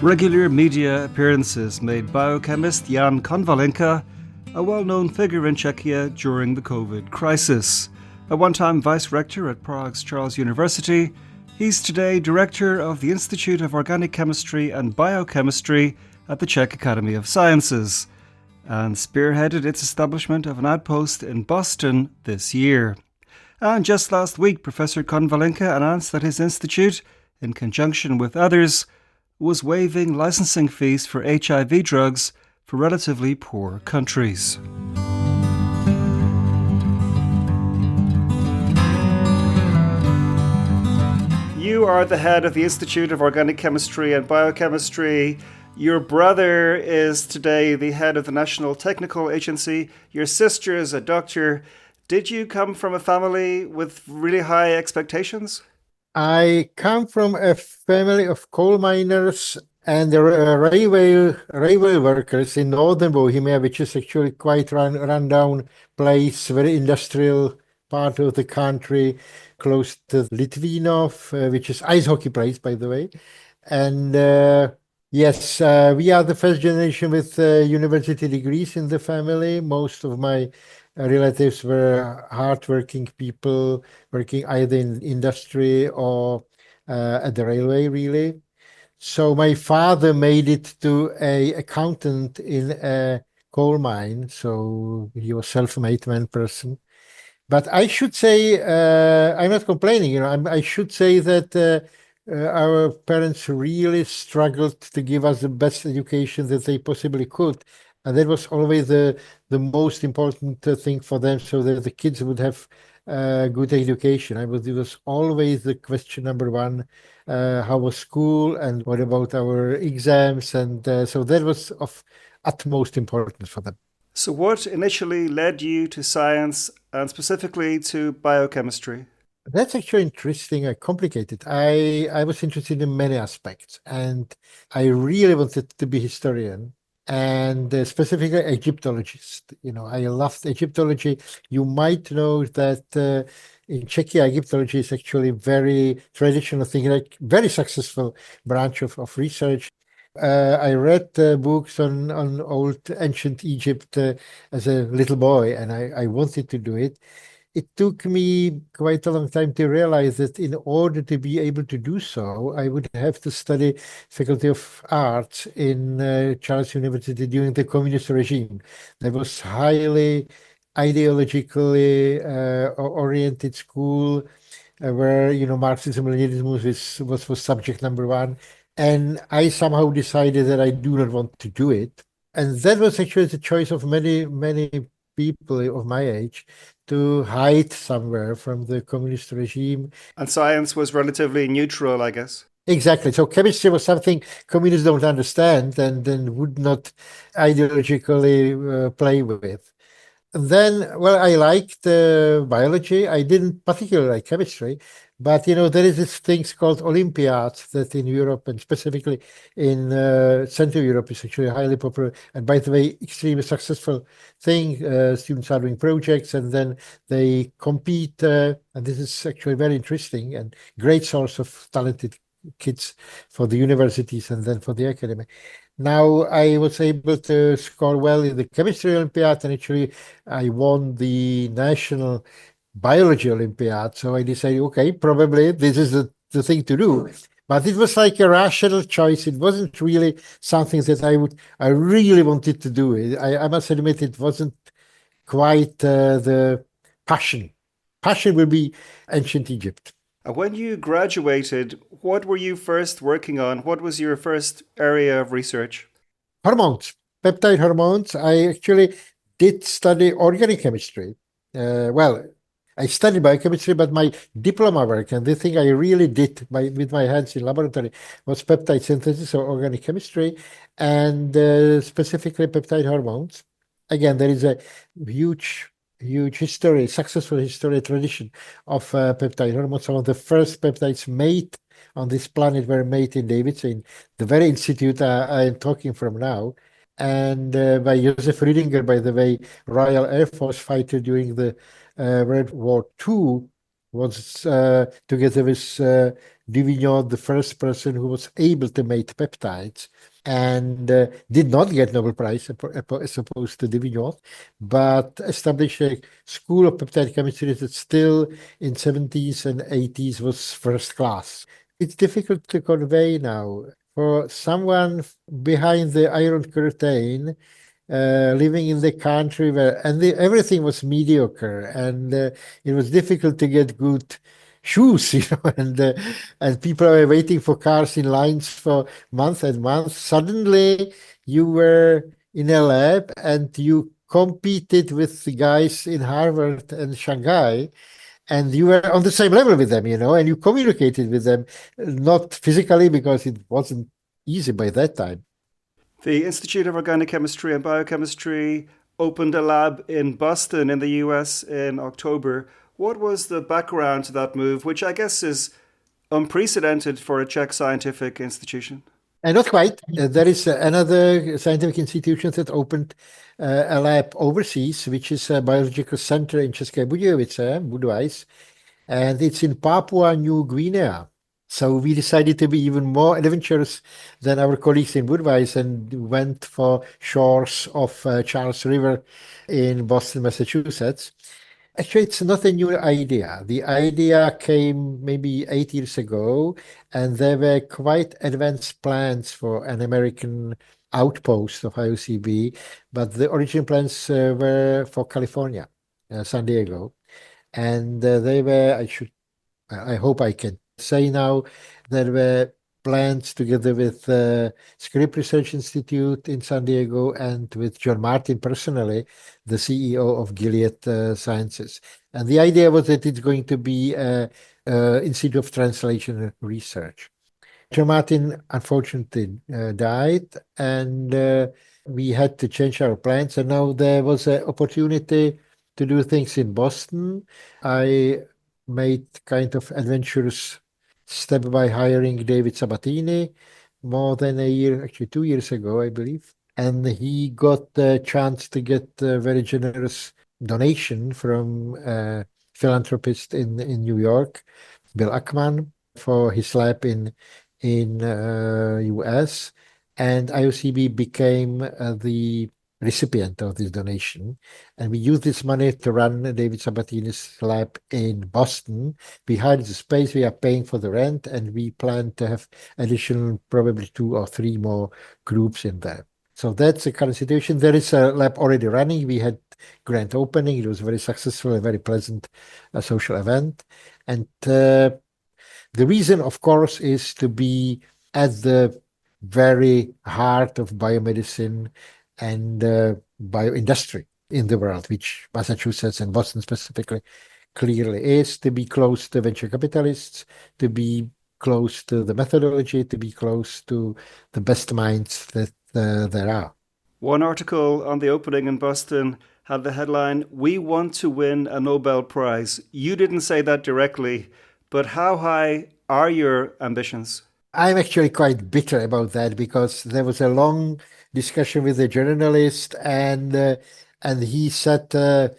Regular media appearances made biochemist Jan Konvalinka a well-known figure in Czechia during the COVID crisis. A one-time vice-rector at Prague's Charles University, he's today director of the Institute of Organic Chemistry and Biochemistry at the Czech Academy of Sciences, and spearheaded its establishment of an outpost in Boston this year. And just last week, Professor Konvalinka announced that his institute, in conjunction with others, was waiving licensing fees for HIV drugs for relatively poor countries. You are the head of the Institute of Organic Chemistry and Biochemistry. Your brother is today the head of the National Technical Agency. Your sister is a doctor. Did you come from a family with really high expectations? I come from a family of coal miners and railway workers in northern Bohemia, which is actually quite run-down place, very industrial part of the country, close to Litvinov, which is ice hockey place, by the way. And yes, we are the first generation with university degrees in the family. Most of my relatives were hardworking people working either in industry or at the railway, really. So my father made it to an accountant in a coal mine. So he was self-made man person. But I should say, I'm not complaining, I should say that our parents really struggled to give us the best education that they possibly could. And that was always the most important thing for them, so that the kids would have good education. It was always the question number one, how was school and what about our exams? And so that was of utmost importance for them. So what initially led you to science and specifically to biochemistry? That's actually interesting and complicated. I was interested in many aspects, and I really wanted to be historian and specifically Egyptologist. I loved Egyptology. You might know that in Czechia, Egyptology is actually very traditional thing, like very successful branch of research. I read books on old ancient Egypt as a little boy, and I wanted to do it. It took me quite a long time to realize that in order to be able to do so, I would have to study Faculty of Arts in Charles University during the communist regime. That was highly ideologically oriented school where, Marxism-Leninism was subject number one. And I somehow decided that I do not want to do it. And that was actually the choice of many, many people of my age to hide somewhere from the communist regime. And science was relatively neutral, I guess. Exactly. So chemistry was something communists don't understand and would not ideologically play with. And then, well, I liked biology. I didn't particularly like chemistry, but there is this things called Olympiads that in Europe and specifically in Central Europe is actually highly popular. And by the way, extremely successful thing. Students are doing projects and then they compete. And this is actually very interesting and great source of talented kids for the universities and then for the academy. Now I was able to score well in the chemistry Olympiad, and actually I won the national biology Olympiad. So I decided, okay, probably this is the thing to do. But it was like a rational choice. It wasn't really something that I really wanted to do. I must admit it wasn't quite the passion. Passion will be ancient Egypt. When you graduated, what were you first working on? What was your first area of research? Hormones, peptide hormones. I actually did study organic chemistry. Well, I studied biochemistry, but my diploma work and the thing I really did with my hands in laboratory was peptide synthesis or organic chemistry and specifically peptide hormones. Again, there is a huge history, successful history, tradition of peptide hormones. Some of the first peptides made on this planet were made in Davidson, the very institute I am talking from now. And by Joseph Rüdinger, by the way, Royal Air Force fighter during the World War II, was together with Divignon, the first person who was able to make peptides, and did not get Nobel Prize as opposed to Divignon, but established a school of peptide chemistry that still in 70s and 80s was first class. It's difficult to convey now. For someone behind the Iron Curtain, living in the country where everything was mediocre, and it was difficult to get good shoes, and people were waiting for cars in lines for months and months. Suddenly, you were in a lab and you competed with the guys in Harvard and Shanghai, and you were on the same level with them, and you communicated with them, not physically because it wasn't easy by that time. The Institute of Organic Chemistry and Biochemistry opened a lab in Boston in the US in October. What was the background to that move, which I guess is unprecedented for a Czech scientific institution? And not quite. There is another scientific institution that opened a lab overseas, which is a biological center in České Budějovice, Budweis, and it's in Papua New Guinea. So we decided to be even more adventurous than our colleagues in Budweis and went for shores of Charles River in Boston, Massachusetts. Actually, it's not a new idea. The idea came maybe 8 years ago, and there were quite advanced plans for an American outpost of IOCB, but the original plans were for California, San Diego, and they were, I hope I can say now, there were plans together with Scripps Research Institute in San Diego and with John Martin personally, the CEO of Gilead Sciences. And the idea was that it's going to be an Institute of Translation Research. John Martin unfortunately died, and we had to change our plans. And now there was an opportunity to do things in Boston. I made kind of adventurous step by hiring David Sabatini more than a year, actually 2 years ago, I believe. And he got the chance to get a very generous donation from a philanthropist in New York, Bill Ackman, for his lab in US. And IOCB became the recipient of this donation. And we used this money to run David Sabatini's lab in Boston. We hired the space, we are paying for the rent, and we plan to have additional, probably 2 or 3 more groups in there. So that's the current situation. There is a lab already running. We had grand opening. It was very successful, a very pleasant social event. And the reason, of course, is to be at the very heart of biomedicine and bioindustry in the world, which Massachusetts and Boston specifically clearly is, to be close to venture capitalists, to be close to the methodology, to be close to the best minds that there are. One article on the opening in Boston had the headline, "We want to win a Nobel Prize." You didn't say that directly, but how high are your ambitions? I'm actually quite bitter about that because there was a long discussion with a journalist, and he said,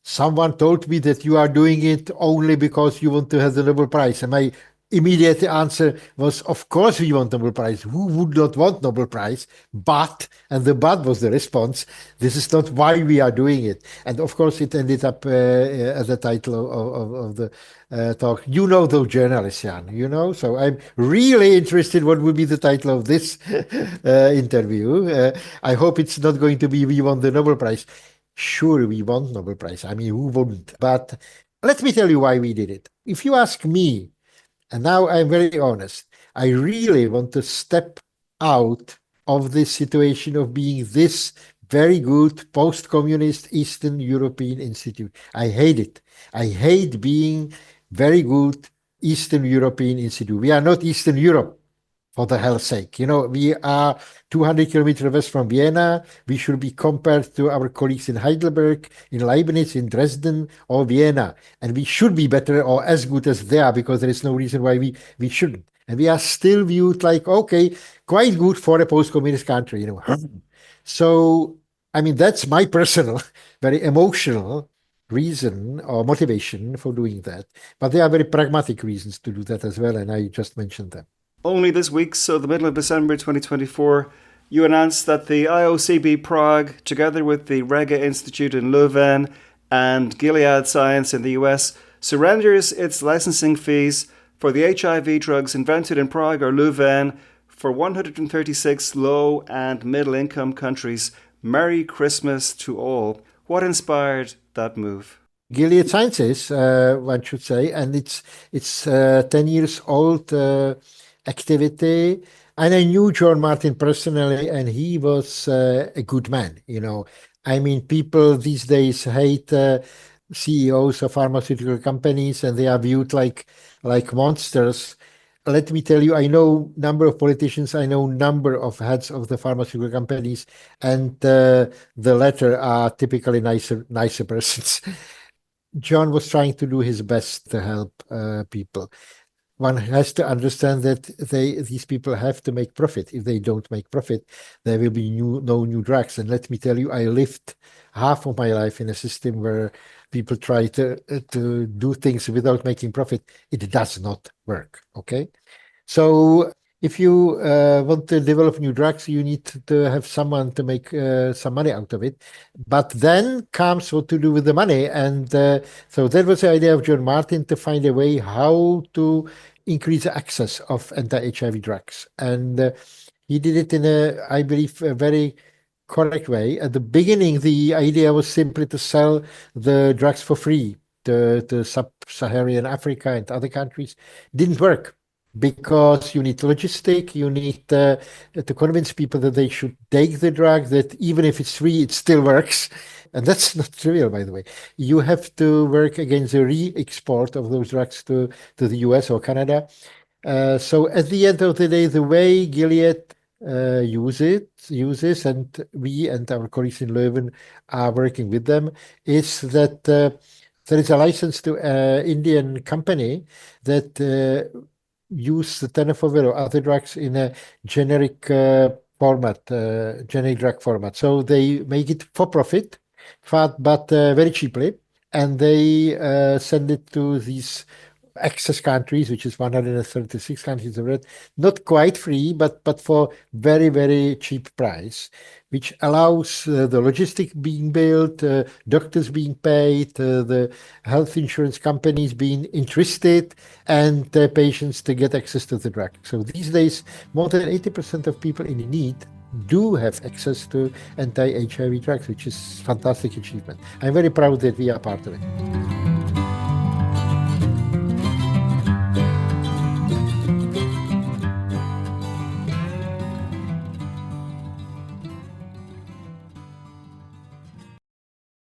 someone told me that you are doing it only because you want to have the Nobel Prize. And my immediate answer was, of course we want Nobel Prize. Who would not want Nobel Prize? But, and the but was the response, this is not why we are doing it. And of course it ended up as the title of the talk. You know those journalists, Jan, so I'm really interested what would be the title of this interview. I hope it's not going to be we won the Nobel Prize. Sure, we want Nobel Prize. I mean, who wouldn't? But let me tell you why we did it. If you ask me, and now I'm very honest, I really want to step out of this situation of being this very good post-communist Eastern European institute. I hate it. I hate being very good Eastern European institute. We are not Eastern Europe, for the hell's sake. We are 200 kilometers west from Vienna. We should be compared to our colleagues in Heidelberg, in Leibniz, in Dresden, or Vienna. And we should be better or as good as they are, because there is no reason why we shouldn't. And we are still viewed like, okay, quite good for a post-communist country, So, I mean, that's my personal, very emotional reason or motivation for doing that. But there are very pragmatic reasons to do that as well, and I just mentioned them. Only this week, so the middle of December 2024, you announced that the IOCB Prague, together with the Rega Institute in Leuven and Gilead Science in the US, surrenders its licensing fees for the HIV drugs invented in Prague or Leuven for 136 low and middle income countries. Merry Christmas to all. What inspired that move? Gilead Sciences, one should say, and it's 10 years old activity. And I knew John Martin personally, and he was a good man. I mean, people these days hate CEOs of pharmaceutical companies, and they are viewed like monsters. Let me tell you, I know number of politicians, I know number of heads of the pharmaceutical companies, and the latter are typically nicer persons. John was trying to do his best to help people. One has to understand that these people have to make profit. If they don't make profit, there will be no new drugs. And let me tell you, I lived half of my life in a system where people try to do things without making profit. It does not work. Okay, so if you want to develop new drugs, you need to have someone to make some money out of it. But then comes what to do with the money. And so that was the idea of John Martin, to find a way how to increase the access of anti-HIV drugs. And he did it in I believe, a very correct way. At the beginning, the idea was simply to sell the drugs for free to sub-Saharan Africa and other countries. Didn't work, because you need logistic, you need to convince people that they should take the drug, that even if it's free, it still works. And that's not trivial, by the way. You have to work against the re-export of those drugs to the US or Canada. So at the end of the day, the way Gilead uses, and we and our colleagues in Leuven are working with them, is that there is a license to an Indian company that use the tenofovir or other drugs in a generic format, generic drug format. So they make it for profit, but very cheaply, and they send it to these access countries, which is 136 countries of it, not quite free, but for very, very cheap price, which allows the logistic being built, doctors being paid, the health insurance companies being interested, and patients to get access to the drug. So these days, more than 80% of people in need do have access to anti-HIV drugs, which is a fantastic achievement. I'm very proud that we are part of it.